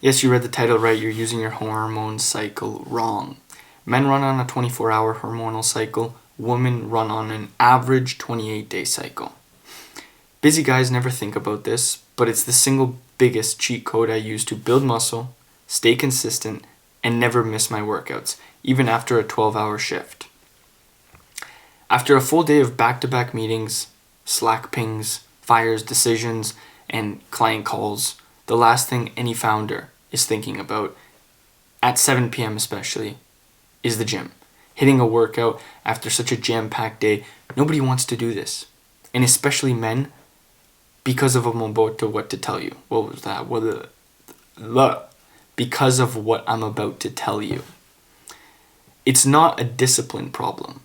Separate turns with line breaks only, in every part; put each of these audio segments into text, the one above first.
Yes, you read the title right. You're using your hormone cycle wrong. Men run on a 24-hour hormonal cycle. Women run on an average 28-day cycle. Busy guys never think about this, but it's the single biggest cheat code I use to build muscle, stay consistent, and never miss my workouts, even after a 12-hour shift. After a full day of back-to-back meetings, Slack pings, fires, decisions, and client calls, the last thing any founder is thinking about, at 7 p.m. especially, is the gym. Hitting a workout after such a jam-packed day, nobody wants to do this. And especially men, because of what to tell you. What was that? Because of what I'm about to tell you. It's not a discipline problem.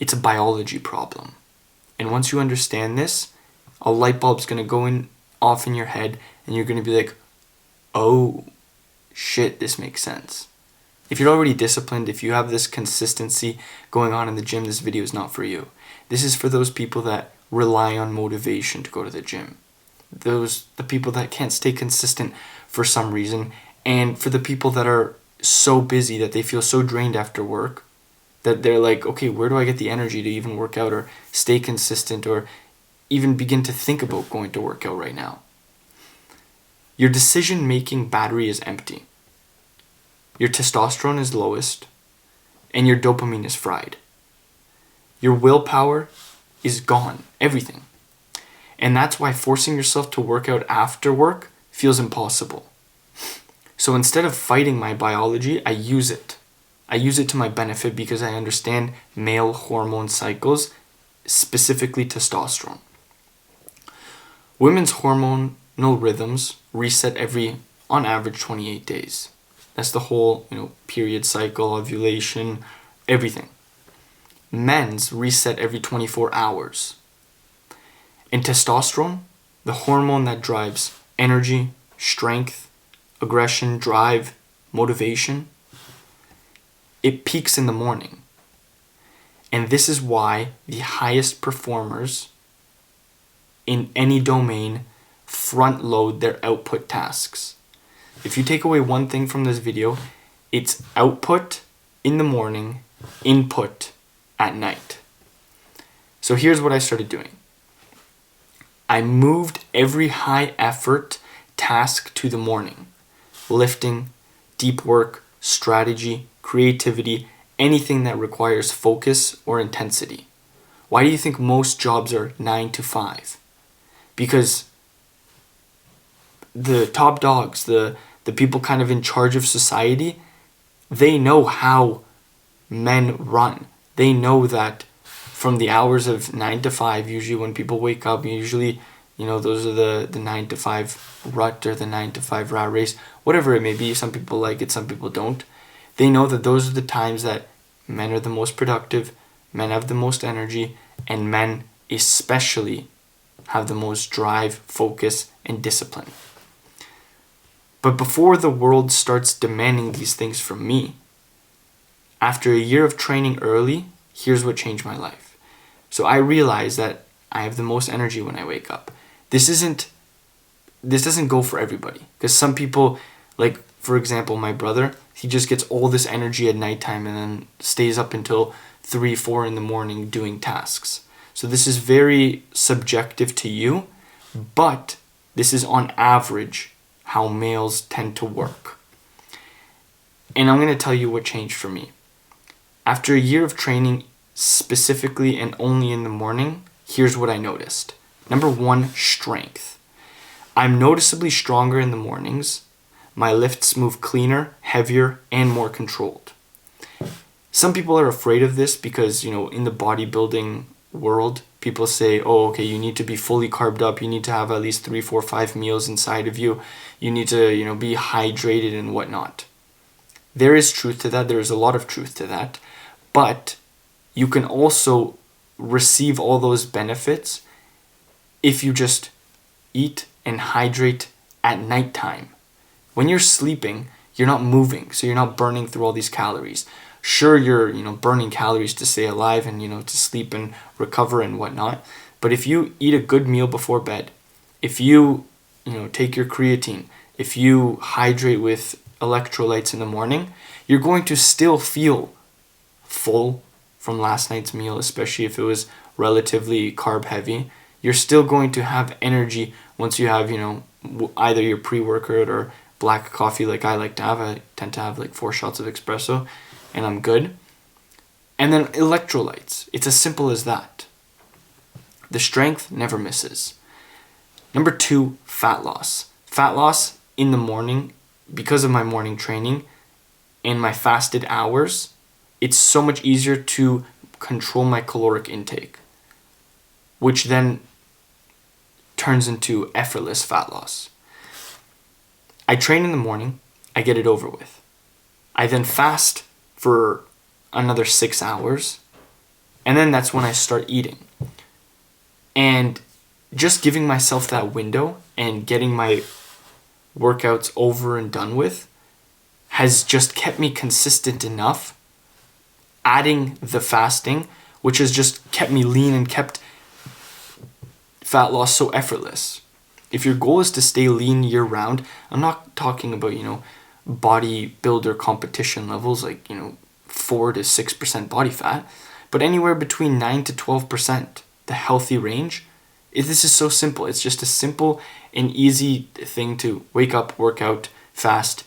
It's a biology problem. And once you understand this, a light bulb's going to go off in your head and you're going to be like, oh, shit, this makes sense. If you're already disciplined, if you have this consistency going on in the gym, this video is not for you. This is for those people that rely on motivation to go to the gym. The people that can't stay consistent for some reason, and for the people that are so busy that they feel so drained after work that they're like, okay, where do I get the energy to even work out or stay consistent or even begin to think about going to work out right now? Your decision-making battery is empty. Your testosterone is lowest, and your dopamine is fried. Your willpower is gone, everything. And that's why forcing yourself to work out after work feels impossible. So instead of fighting my biology, I use it. I use it to my benefit because I understand male hormone cycles, specifically testosterone. Women's hormonal rhythms reset every, on average, 28 days. That's the whole, period cycle, ovulation, everything. Men's reset every 24 hours. And testosterone, the hormone that drives energy, strength, aggression, drive, motivation, it peaks in the morning. And this is why the highest performers in any domain front load their output tasks. If you take away one thing from this video, it's output in the morning, input at night. So here's what I started doing. I moved every high effort task to the morning. Lifting, deep work, strategy, creativity, anything that requires focus or intensity. Why do you think most jobs are 9 to 5? Because the top dogs, the people kind of in charge of society, they know how men run. They know that from the hours of 9 to 5, usually when people wake up, usually, those are the 9 to 5 rut or the 9 to 5 rat race, whatever it may be. Some people like it, some people don't. They know that those are the times that men are the most productive, men have the most energy, and men especially have the most drive, focus, and discipline. But before the world starts demanding these things from me, after a year of training early, here's what changed my life. So I realized that I have the most energy when I wake up. This doesn't go for everybody. Because some people, like, for example, my brother, he just gets all this energy at nighttime and then stays up until 3, 4 in the morning doing tasks. So this is very subjective to you, but this is on average how males tend to work. And I'm going to tell you what changed for me. After a year of training specifically and only in the morning, here's what I noticed. Number 1, strength. I'm noticeably stronger in the mornings. My lifts move cleaner, heavier, and more controlled. Some people are afraid of this because, in the bodybuilding world, people say, oh, okay, you need to be fully carbed up. You need to have at least 3, 4, 5 meals inside of you. You need to, be hydrated and whatnot. There is truth to that. There is a lot of truth to that. But you can also receive all those benefits if you just eat and hydrate at nighttime. When you're sleeping, you're not moving, so you're not burning through all these calories. Sure, you're, burning calories to stay alive and, to sleep and recover and whatnot. But if you eat a good meal before bed, if you, take your creatine, if you hydrate with electrolytes in the morning, you're going to still feel full from last night's meal, especially if it was relatively carb heavy. You're still going to have energy once you have, either your pre-workout or black coffee like I like to have. I tend to have like 4 shots of espresso and I'm good. And then electrolytes. It's as simple as that. The strength never misses. Number 2, fat loss. Fat loss in the morning, because of my morning training and my fasted hours, it's so much easier to control my caloric intake, which then turns into effortless fat loss. I train in the morning, I get it over with. I then fast for another 6 hours, and then that's when I start eating. And just giving myself that window and getting my workouts over and done with has just kept me consistent enough. Adding the fasting, which has just kept me lean and kept fat loss so effortless. If your goal is to stay lean year round, I'm not talking about, bodybuilder competition levels like, 4 to 6% body fat, but anywhere between 9 to 12%, the healthy range. This is so simple. It's just a simple and easy thing to wake up, work out, fast,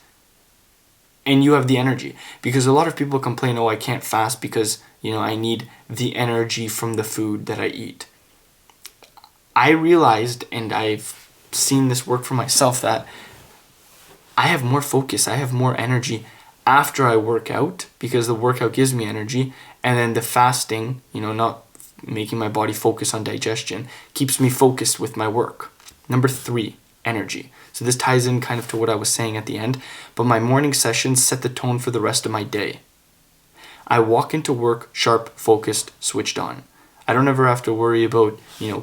and you have the energy. Because a lot of people complain, I can't fast because, I need the energy from the food that I eat. I realized, and I've seen this work for myself, that I have more focus, I have more energy after I work out because the workout gives me energy, and then the fasting, not making my body focus on digestion, keeps me focused with my work. Number 3, energy. So this ties in kind of to what I was saying at the end, but my morning sessions set the tone for the rest of my day. I walk into work sharp, focused, switched on. I don't ever have to worry about,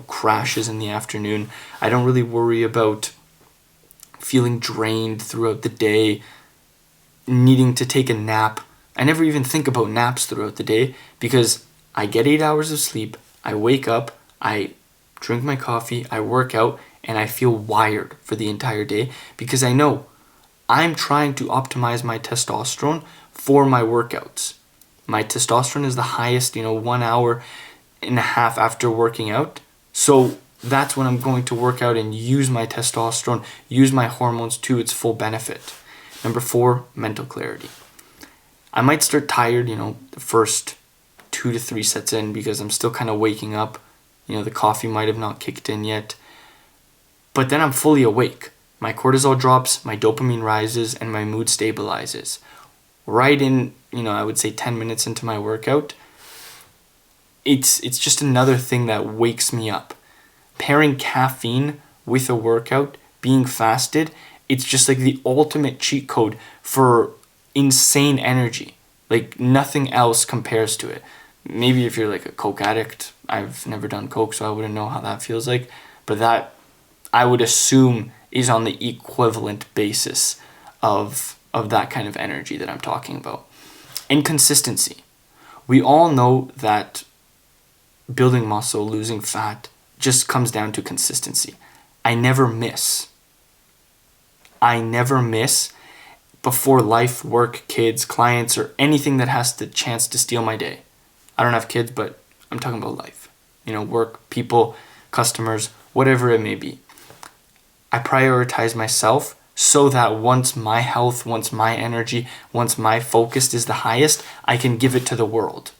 crashes in the afternoon. I don't really worry about feeling drained throughout the day, needing to take a nap. I never even think about naps throughout the day because I get 8 hours of sleep, I wake up, I drink my coffee, I work out, and I feel wired for the entire day because I know I'm trying to optimize my testosterone for my workouts. My testosterone is the highest, 1 hour and a half after working out. So that's when I'm going to work out and use my testosterone, use my hormones to its full benefit. Number 4, mental clarity. I might start tired, the first 2 to 3 sets in because I'm still kind of waking up. The coffee might have not kicked in yet. But then I'm fully awake. My cortisol drops, my dopamine rises, and my mood stabilizes. Right in, I would say 10 minutes into my workout, it's just another thing that wakes me up. Pairing caffeine with a workout, being fasted, it's just like the ultimate cheat code for insane energy. Like nothing else compares to it. Maybe if you're like a Coke addict, I've never done Coke, so I wouldn't know how that feels like. But that, I would assume, is on the equivalent basis of that kind of energy that I'm talking about. And consistency. We all know that building muscle, losing fat, just comes down to consistency. I never miss before life, work, kids, clients, or anything that has the chance to steal my day. I don't have kids, but I'm talking about life. Work, people, customers, whatever it may be. I prioritize myself so that once my health, once my energy, once my focus is the highest, I can give it to the world.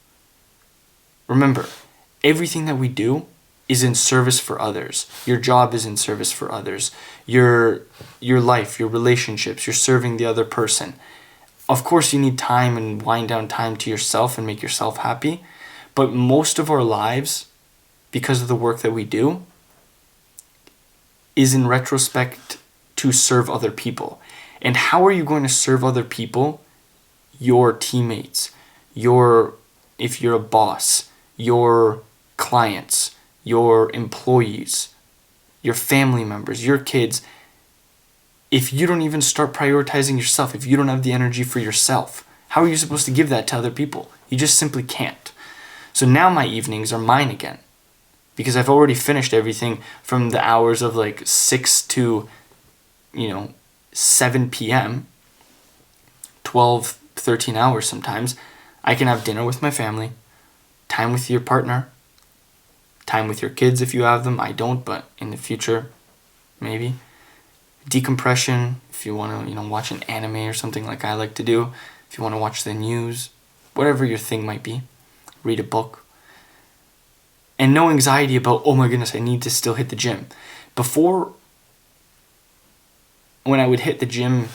Remember, everything that we do is in service for others. Your job is in service for others. Your life, your relationships, you're serving the other person. Of course, you need time and wind down time to yourself and make yourself happy. But most of our lives, because of the work that we do, is in retrospect to serve other people. And how are you going to serve other people? Your teammates, if you're a boss, your clients, your employees, your family members, your kids. If you don't even start prioritizing yourself, if you don't have the energy for yourself, how are you supposed to give that to other people? You just simply can't. So now my evenings are mine again because I've already finished everything from the hours of like 6 to, 7 p.m., 12, 13 hours sometimes, I can have dinner with my family, time with your partner, time with your kids if you have them. I don't, but in the future, maybe. Decompression, if you want to, watch an anime or something like I like to do. If you want to watch the news, whatever your thing might be. Read a book. And no anxiety about, oh my goodness, I need to still hit the gym. Before, when I would hit the gym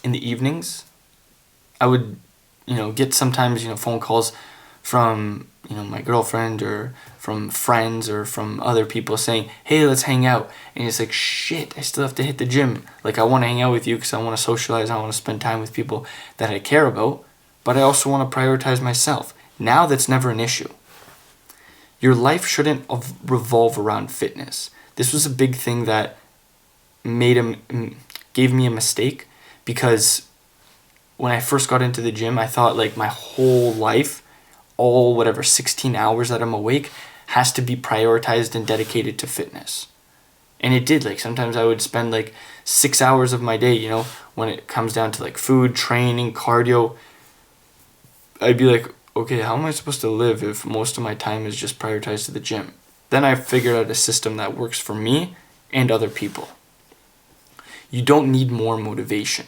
in the evenings, I would, get sometimes, phone calls from, my girlfriend or from friends or from other people saying, hey, let's hang out. And it's like, shit, I still have to hit the gym. Like, I want to hang out with you because I want to socialize. I want to spend time with people that I care about. But I also want to prioritize myself. Now that's never an issue. Your life shouldn't revolve around fitness. This was a big thing that gave me a mistake, because when I first got into the gym, I thought like my whole life, all 16 hours that I'm awake, has to be prioritized and dedicated to fitness. And it did. Like, sometimes I would spend like 6 hours of my day, when it comes down to like food, training, cardio. I'd be like, okay, how am I supposed to live if most of my time is just prioritized to the gym? Then I figured out a system that works for me and other people. You don't need more motivation.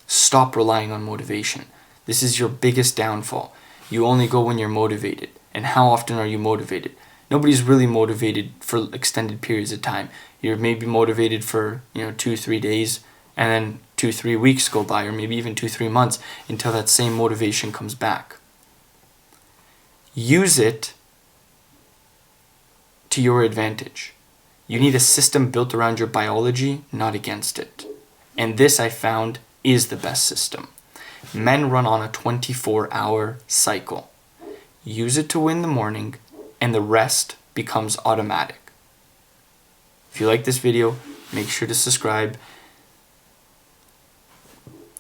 Stop relying on motivation. This is your biggest downfall. You only go when you're motivated. And how often are you motivated? Nobody's really motivated for extended periods of time. You're maybe motivated for 2-3 days, and then 2-3 weeks go by, or maybe even 2-3 months, until that same motivation comes back. Use it to your advantage. You need a system built around your biology, not against it. And this, I found, is the best system. Men run on a 24-hour cycle. Use it to win the morning, and the rest becomes automatic. If you like this video, make sure to subscribe.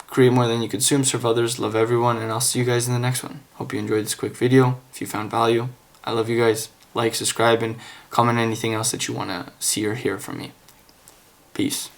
Create more than you consume, serve others, love everyone, and I'll see you guys in the next one. Hope you enjoyed this quick video. If you found value, I love you guys. Like, subscribe, and comment anything else that you want to see or hear from me. Peace.